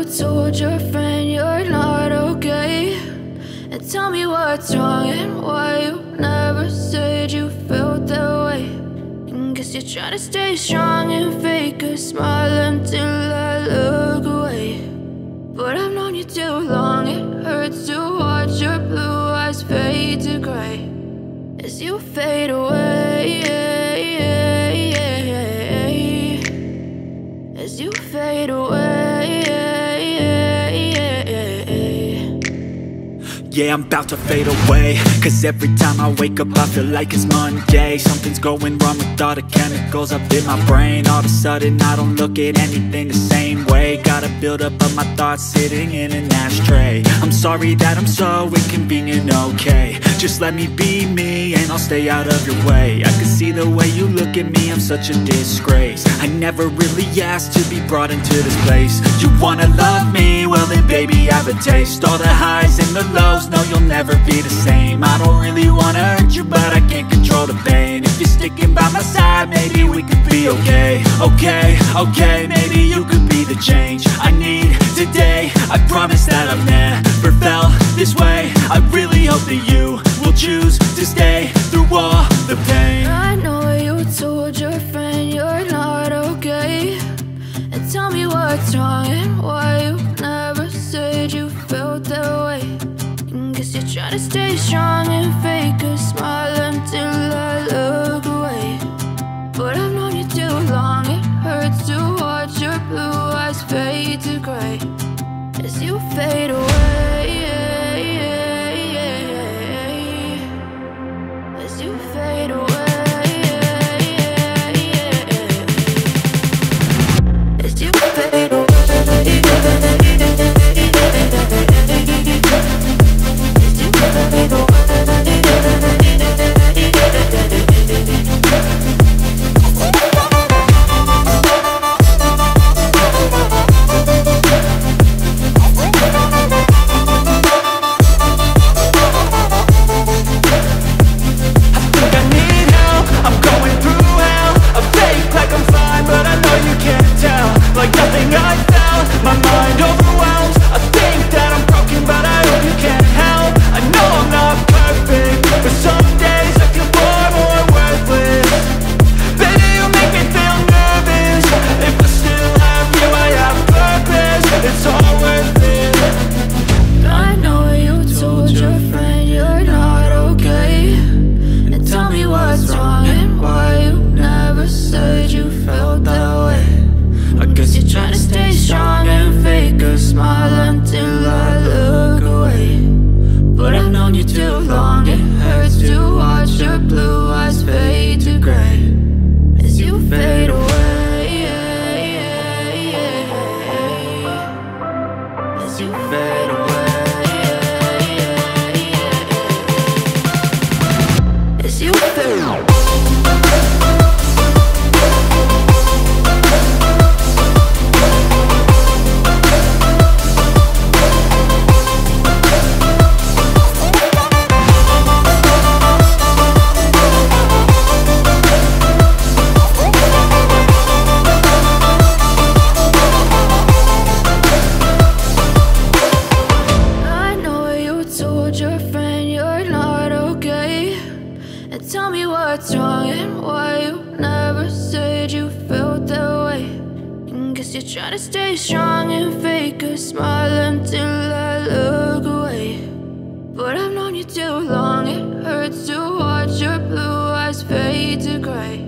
told your friend you're not okay, and tell me what's wrong and why you never said you felt that way. And guess you're trying to stay strong and fake a smile until I look away. But I've known you too long, it hurts to watch your blue eyes fade to gray as you fade away, as you fade away. Yeah, I'm about to fade away, cause every time I wake up I feel like it's Monday. Something's going wrong with all the chemicals up in my brain. All of a sudden I don't look at anything the same way. Got a buildup of my thoughts sitting in an ashtray. I'm sorry that I'm so inconvenient, okay. Just let me be me and I'll stay out of your way. I can see the way you look at me, I'm such a disgrace. I never really asked to be brought into this place. You wanna love me? Well then baby, have a taste. All the highs and the lows, no, you'll never be the same. I don't really wanna hurt you, but I can't control the pain. If you're sticking by my side, maybe we could be okay. Okay, maybe you could be the change I need today. I promise that I've never felt this way. I really hope that you will choose to stay through all the pain. I know you told your friend you're not okay, and tell me what's wrong and why you never said you felt that way. Guess you're trying to stay strong and fake a smile until I look away. But I've known you too long, it hurts to watch your blue eyes fade to gray as you fade away, as you fade away, as you fade away. Trying to stay strong and fake a smile until I look away. But I've known you too long, it hurts to watch your blue eyes fade to gray